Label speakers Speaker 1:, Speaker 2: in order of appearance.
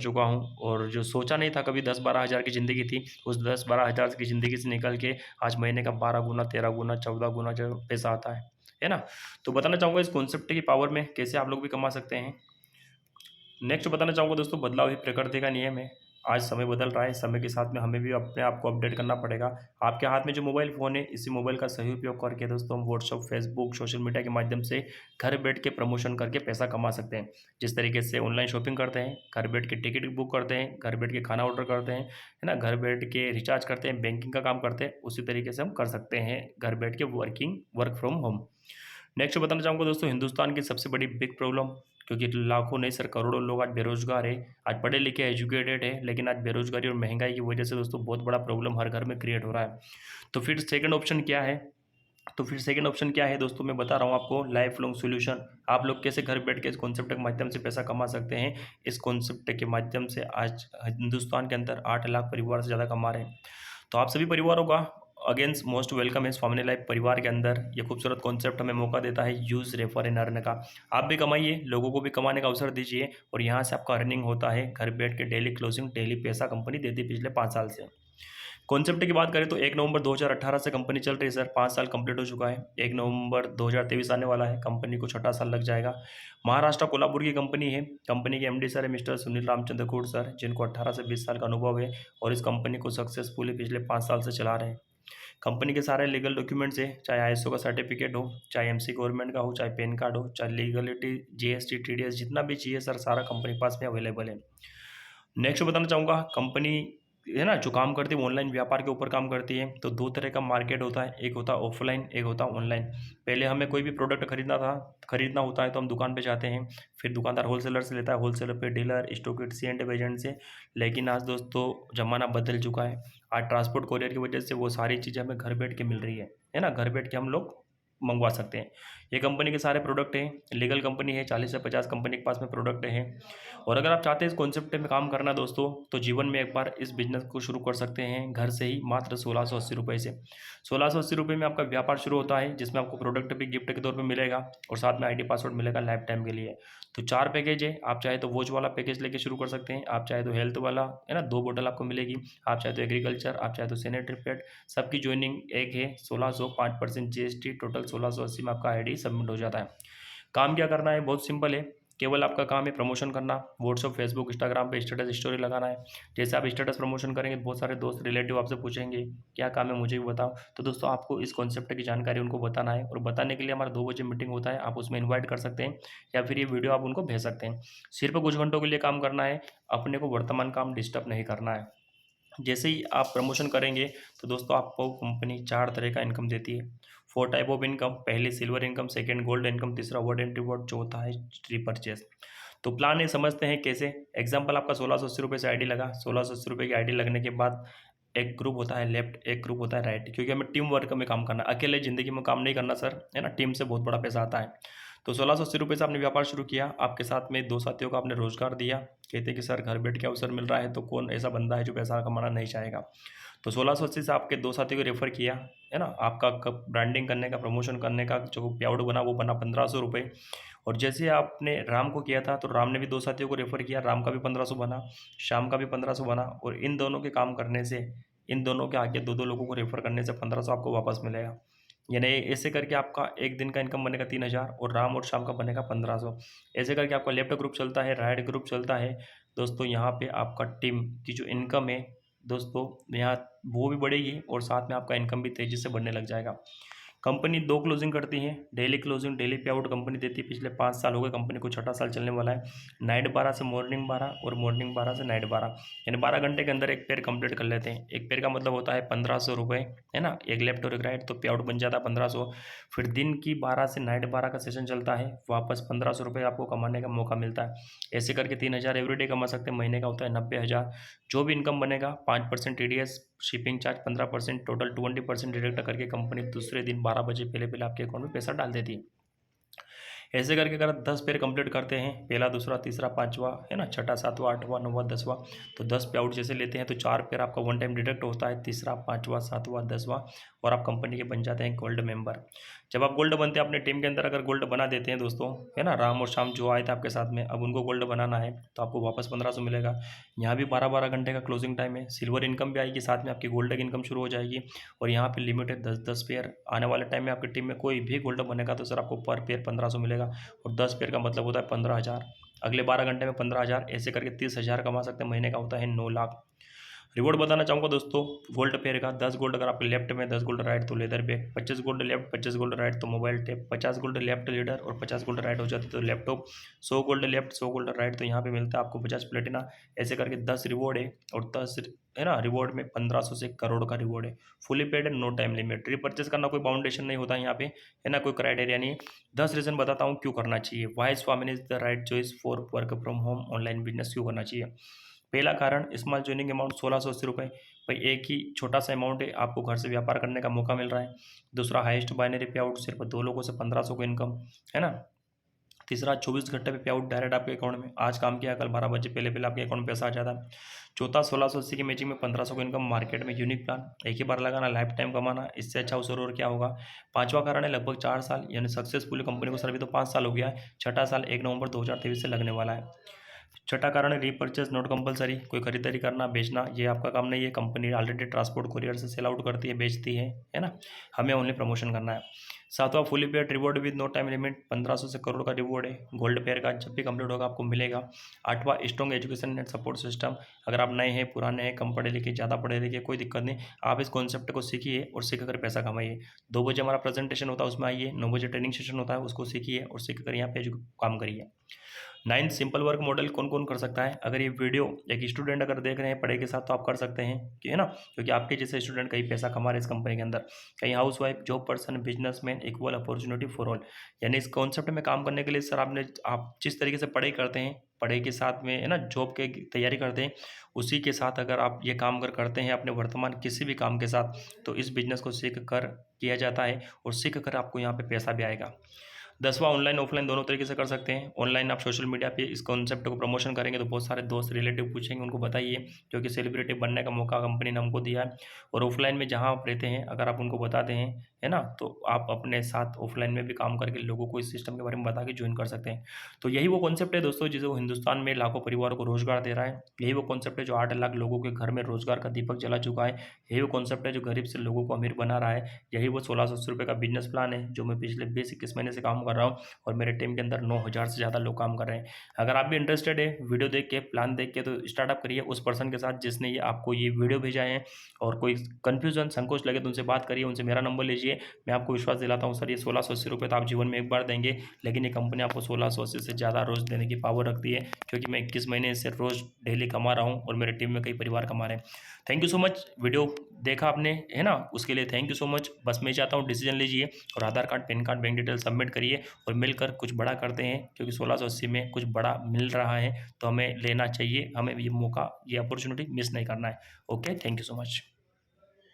Speaker 1: चुका हूँ और जो सोचा नहीं था कभी 10-12 हज़ार की ज़िंदगी थी, उस 10-12 हज़ार की ज़िंदगी से निकल के आज महीने का 12 गुना, 13 गुना, 14 गुना जो पैसा आता है ना? तो बताना चाहूँगा इस कॉन्सेप्ट की पावर में कैसे आप लोग भी कमा सकते हैं। नेक्स्ट बताना चाहूँगा दोस्तों, बदलाव ही प्रकृति का नियम है। आज समय बदल रहा है, समय के साथ में हमें भी अपने आप को अपडेट करना पड़ेगा। आपके हाथ में जो मोबाइल फ़ोन है, इसी मोबाइल का सही उपयोग करके दोस्तों हम व्हाट्सएप, फेसबुक, सोशल मीडिया के माध्यम से घर बैठ के प्रमोशन करके पैसा कमा सकते हैं। जिस तरीके से ऑनलाइन शॉपिंग करते हैं, घर बैठ के टिकट बुक करते हैं, घर बैठ के खाना ऑर्डर करते हैं, है ना? घर बैठ के रिचार्ज करते हैं, बैंकिंग का काम करते हैं, उसी तरीके से हम कर सकते हैं घर बैठ के वर्क फ्रॉम होम। नेक्स्ट बताना चाहूँगा दोस्तों, हिंदुस्तान की सबसे बड़ी बिग प्रॉब्लम, क्योंकि लाखों नहीं सर करोड़ों लोग आज बेरोजगार है, आज पढ़े लिखे एजुकेटेड है, लेकिन आज बेरोजगारी और महंगाई की वजह से दोस्तों बहुत बड़ा प्रॉब्लम हर घर में क्रिएट हो रहा है। तो फिर सेकंड ऑप्शन क्या है? दोस्तों, मैं बता रहा हूँ आपको, लाइफ लॉन्ग सॉल्यूशन। आप लोग कैसे घर बैठ के इस कॉन्सेप्ट के माध्यम से पैसा कमा सकते हैं। इस कॉन्सेप्ट के माध्यम से आज हिंदुस्तान के अंदर 8 लाख परिवार से ज़्यादा कमा रहे हैं। तो आप सभी परिवारों का अगेंस्ट मोस्ट वेलकम है फैमिली लाइफ परिवार के अंदर। ये खूबसूरत कॉन्सेप्ट हमें मौका देता है यूज़ रेफर एंड अर्न का। आप भी कमाइए, लोगों को भी कमाने का अवसर दीजिए और यहाँ से आपका अर्निंग होता है घर बैठ के, डेली क्लोजिंग, डेली पैसा कंपनी देती है पिछले 5 साल से। कॉन्सेप्ट की बात करें तो 1 नवंबर 2018 से कंपनी चल रही है सर, 5 साल कंप्लीट हो चुका है। 1 नवंबर 2023 आने वाला है, कंपनी को छठा साल लग जाएगा। महाराष्ट्र कोल्हापुर की कंपनी है। कंपनी के एमडी सर है मिस्टर सुनील रामचंद्र खूड़ सर, जिनको 18 से 20 साल का अनुभव है और इस कंपनी को सक्सेसफुली पिछले 5 साल से चला रहे हैं। कंपनी के सारे लीगल डॉक्यूमेंट्स है, चाहे आईएसओ का सर्टिफिकेट हो, चाहे एमसी गवर्नमेंट का हो, चाहे पैन कार्ड हो, चाहे लीगलिटी, जीएसटी, टीडीएस, जितना भी चाहिए सर सारा कंपनी के पास में अवेलेबल है। नेक्स्ट बताना चाहूँगा, कंपनी है ना जो काम करती है ऑनलाइन व्यापार के ऊपर काम करती है। तो 2 तरह का मार्केट होता है, एक होता है ऑफलाइन, एक होता है ऑनलाइन। पहले हमें कोई भी प्रोडक्ट खरीदना होता है तो हम दुकान पे जाते हैं, फिर दुकानदार होलसेलर से लेता है, होलसेलर पे डीलर, स्टॉकिस्ट, सी&एफ एजेंट से। लेकिन आज दोस्तों ज़माना बदल चुका है। आज ट्रांसपोर्ट कोरियर की वजह से वो सारी चीज़ें हमें घर बैठ के मिल रही है ना? घर बैठ के हम लोग मंगवा सकते हैं। ये कंपनी के सारे प्रोडक्ट हैं, लीगल कंपनी है, 40 से 50 कंपनी के पास में प्रोडक्ट हैं। और अगर आप चाहते हैं इस कॉन्सेप्ट में काम करना दोस्तों, तो जीवन में एक बार इस बिज़नेस को शुरू कर सकते हैं घर से ही, मात्र 1680 रुपये से। 1680 रुपये में आपका व्यापार शुरू होता है, जिसमें आपको प्रोडक्ट भी गिफ्ट के तौर पे मिलेगा और साथ में आईडी पासवर्ड मिलेगा लाइफ टाइम के लिए। तो 4 पैकेज है, आप चाहे तो वॉच वाला पैकेज लेके शुरू कर सकते हैं, आप चाहे तो हेल्थ वाला, है ना, 2 बोतल आपको मिलेगी, आप चाहे तो एग्रीकल्चर, आप चाहे तो सैनिटरी पैड, सबकी ज्वाइनिंग एक है 1600, 5% जीएसटी, टोटल 1680 में आपका आईडी सबमिट हो जाता है। काम क्या करना है, बहुत सिंपल है, केवल आपका काम है प्रमोशन करना। व्हाट्सअप, फेसबुक, इंस्टाग्राम पे स्टेटस स्टोरी लगाना है। जैसे आप स्टेटस प्रमोशन करेंगे बहुत सारे दोस्त रिलेटिव आपसे पूछेंगे क्या काम है मुझे भी बताओ। तो दोस्तों आपको इस कॉन्सेप्ट की जानकारी उनको बताना है और बताने के लिए हमारा 2 बजे मीटिंग होता है, आप उसमें इन्वाइट कर सकते हैं या फिर ये वीडियो आप उनको भेज सकते हैं। सिर्फ कुछ घंटों के लिए काम करना है, अपने को वर्तमान काम डिस्टर्ब नहीं करना है। जैसे ही आप प्रमोशन करेंगे तो दोस्तों आपको कंपनी 4 तरह का इनकम देती है। 4 टाइप ऑफ इनकम, पहली silver income, second gold income, तीसरा वर्ड एंड रिवॉर्ड, चौथा है रीपरचेस। तो प्लान ये समझते हैं कैसे। एग्जाम्पल आपका 1680 रुपये से आईडी लगा, 1680 रुपये की आईडी लगने के बाद एक ग्रुप होता है लेफ्ट, एक ग्रुप होता है राइट, क्योंकि हमें टीम वर्क में काम करना है, अकेले ज़िंदगी में काम नहीं करना सर, है ना, टीम से बहुत बड़ा पैसा आता है। तो 1680 रुपये से आपने व्यापार शुरू किया, आपके साथ में 2 साथियों को आपने रोजगार दिया। कहते कि सर घर बैठ के अवसर मिल रहा है तो कौन ऐसा बंदा है जो पैसा कमाना नहीं चाहेगा। तो 1680 से आपके 2 साथियों को रेफ़र किया, है ना, आपका ब्रांडिंग करने का, प्रमोशन करने का जो पेआउट बना वो बना 1500 रुपये। और जैसे आपने राम को किया था तो राम ने भी 2 साथियों को रेफ़र किया, राम का भी 1500 बना, श्याम का भी 1500 बना। और इन दोनों के काम करने से, इन दोनों के आगे 2-2 लोगों को रेफ़र करने से 1500 आपको वापस मिलेगा। यानी ऐसे करके आपका एक दिन का इनकम बनेगा 3000 और राम और शाम का बनेगा 1500। ऐसे करके आपका लेफ्ट ग्रुप चलता है, राइट ग्रुप चलता है। दोस्तों यहाँ पे आपका टीम की जो इनकम है दोस्तों, यहाँ वो भी बढ़ेगी और साथ में आपका इनकम भी तेज़ी से बढ़ने लग जाएगा। कंपनी 2 क्लोजिंग करती है, डेली क्लोजिंग, डेली पे आउट कंपनी देती है। पिछले 5 साल हो गए, कंपनी को छठा साल चलने वाला है। नाइट 12 से मॉर्निंग 12 और मॉर्निंग 12 से नाइट 12, यानी 12 घंटे के अंदर एक पेयर कंप्लीट कर लेते हैं। एक पेयर का मतलब होता है 1500 रुपये, है ना, एक लेफ्ट और एक राइट, तो पे आउट बन जाता है 1500। फिर दिन की 12 से नाइट 12 का सेशन चलता है, वापस 1500 रुपये आपको कमाने का मौका मिलता है। ऐसे करके 3000 एवरीडे कमा सकते हैं, महीने का होता है 90,000। जो भी इनकम बनेगा 5% TDS, shipping charge 15%, total 20% deduct करके कंपनी दूसरे दिन 12 बजे पहले आपके अकाउंट में पैसा डाल देती है। ऐसे करके अगर 10 पेयर कंप्लीट करते हैं, पहला, दूसरा, तीसरा, पाँचवा, है ना, छठा, सातवां, आठवां, नौवां, 10वां, तो 10 पे आउट जैसे लेते हैं तो 4 पेयर आपका वन टाइम डिडक्ट होता है, तीसरा, पाँचवा, सातवां, 10वां, और आप कंपनी के बन जाते हैं गोल्ड मेंबर। जब आप गोल्ड बनते हैं अपने टीम के अंदर, अगर गोल्ड बना देते हैं दोस्तों, है ना, राम और श्याम जो आए थे आपके साथ में, अब उनको गोल्ड बनाना है तो आपको वापस 1500 मिलेगा। यहाँ भी 12-12 घंटे का क्लोजिंग टाइम है, सिल्वर इनकम भी आएगी, साथ में आपकी गोल्ड की इनकम शुरू हो जाएगी। और यहाँ पे लिमिट है 10-10 पेयर। आने वाले टाइम में आपकी टीम में कोई भी गोल्ड बनेगा तो सर आपको पर पेयर 1500 मिलेगा, और 10 पेयर का मतलब होता है 15,000। अगले 12 घंटे में 15,000, ऐसे करके 30,000 कमा सकते हैं। महीने का होता है 9 लाख। रिवॉर्ड बताना चाहूँगा दोस्तों, गोल्ड पेयर का 10 गोल्ड अगर आपके लेफ्ट में, 10 गोल्ड राइट तो leather bag, 25 gold left, 25 gold right तो mobile tape, 50 gold left leader और 50 गोल्ड राइट हो जाती तो laptop, 100 gold left 100 gold right तो यहाँ पे मिलता है आपको 50 प्लेटिना। ऐसे करके 10 रिवॉर्ड है, और 10 है ना रिवॉर्ड में 1500 से करोड़ का रिवॉर्ड है। फुली पेड है, नो टाइम लिमिट। रिपर्चेस करना कोई बाउंडेशन नहीं होता यहाँ पे, है ना, कोई क्राइटेरिया नहीं है। 10 रीजन बताता हूँ क्यों करना चाहिए, वाई स्वामिन is the right choice for work from home online business, क्यों करना चाहिए। पहला कारण, स्मॉल ज्वाइनिंग अमाउंट 1680 रुपये। भाई एक ही छोटा सा अमाउंट है, आपको घर से व्यापार करने का मौका मिल रहा है। दूसरा, हाईएस्ट बाइनरी पे आउट, सिर्फ 2 लोगों से 1500 को इनकम, है ना। तीसरा, 24 घंटे पे आउट डायरेक्ट आपके अकाउंट में, आज काम किया कल 12 बजे पहले पहले आपके अकाउंट में पैसा आ जाता है। चौथा, 1680 की मैचिंग में 1500 को इनकम, मार्केट में यूनिक प्लान, एक ही बार लगाना, लाइफ टाइम कमाना, इससे अच्छा उस और क्या होगा। पांचवा कारण है लगभग 4 साल, यानी सक्सेसफुली कंपनी को सर अभी तो 5 साल हो गया है। छठा साल 1 नवंबर 2023 से लगने वाला है। छठा कारण है रीपर्चेज नॉट कंपलसरी, कोई खरीदारी करना बेचना ये आपका काम नहीं है, कंपनी ऑलरेडी ट्रांसपोर्ट कुरियर से सेल आउट करती है, बेचती है ना, हमें ओनली प्रमोशन करना है। सातवां, fully paid reward with no time limit, 1500 से करोड़ का रिवॉर्ड है, गोल्ड पेयर का जब भी कंप्लीट होगा आपको मिलेगा। आठवां, strong education and support system, अगर आप नए हैं पुराने हैं कम पढ़े लिखे ज़्यादा पढ़े लिखे कोई दिक्कत नहीं, आप इस कॉन्सेप्ट को सीखिए और सीख कर पैसा कमाइए। 2 बजे हमारा प्रेजेंटेशन होता है उसमें आइए, 9 बजे ट्रेनिंग सेशन होता है उसको सीखिए और सीख कर यहाँ पे काम करिए। 9 सिंपल वर्क मॉडल कौन कौन कर सकता है, अगर ये वीडियो एक स्टूडेंट अगर देख रहे हैं पढ़ाई के साथ तो आप कर सकते हैं कि है ना, क्योंकि आपके जैसे स्टूडेंट कहीं पैसा कमा रहे हैं इस कंपनी के अंदर, कहीं house wife, job person, businessman, equal opportunity for all. यानी इस कॉन्सेप्ट में काम करने के लिए सर आप जिस तरीके से पढ़ाई करते हैं, पढ़ाई के साथ में है ना जॉब की तैयारी करते हैं, उसी के साथ अगर आप ये काम अगर करते हैं अपने वर्तमान किसी भी काम के साथ, तो इस बिजनेस को सीख कर किया जाता है और सीख कर आपको यहाँ पे पैसा भी आएगा। 10वां, ऑनलाइन ऑफलाइन दोनों तरीके से कर सकते हैं। ऑनलाइन आप सोशल मीडिया पे इस कॉन्सेप्ट को प्रमोशन करेंगे तो बहुत सारे दोस्त रिलेटिव पूछेंगे, उनको बताइए, क्योंकि सेलिब्रिटी बनने का मौका कंपनी ने हमको दिया है। और ऑफलाइन में जहाँ आप रहते हैं अगर आप उनको बताते हैं, है ना, तो आप अपने साथ ऑफलाइन में भी काम करके लोगों को इस सिस्टम के बारे में बता के ज्वाइन कर सकते हैं। तो यही वो कॉन्सेप्ट है दोस्तों जिसे वो हिंदुस्तान में लाखों परिवारों को रोजगार दे रहा है। यही वो कॉन्सेप्ट है जो 8 लाख लोगों के घर में रोजगार का दीपक जला चुका है। यही वो कॉन्सेप्ट है जो गरीब से लोगों को अमीर बना रहा है। यही वो 1680 रुपये का बिजनेस प्लान है जो मैं पिछले 20-21 महीने से काम कर रहा हूँ, और मेरे टीम के अंदर 9000 से ज़्यादा लोग काम कर रहे हैं। अगर आप भी इंटरेस्टेड है वीडियो देख के, प्लान देख के, तो स्टार्टअप करिए उस पर्सन के साथ जिसने ये आपको ये वीडियो भेजा है। और कोई कन्फ्यूजन संकोच लगे तो उनसे बात करिए, उनसे मेरा नंबर लीजिए। मैं आपको विश्वास दिलाता हूँ सर, ये 1680 रुपये तो आप जीवन में एक बार देंगे, लेकिन ये कंपनी आपको 1680 से ज़्यादा रोज़ देने की पावर रखती है, क्योंकि मैं 21 महीने से रोज़ डेली कमा रहा हूँ और मेरे टीम में कई परिवार कमा रहे हैं। Thank you so much, video देखा आपने, है ना, उसके लिए थैंक यू सो मच। बस मैं चाहता हूँ डिसीजन लीजिए और Aadhaar card, PAN card, bank detail submit करिए और मिलकर कुछ बड़ा करते हैं, क्योंकि 1680 में कुछ बड़ा मिल रहा है तो हमें लेना चाहिए, हमें ये मौका, ये अपॉर्चुनिटी मिस नहीं करना है। Okay, thank you so much.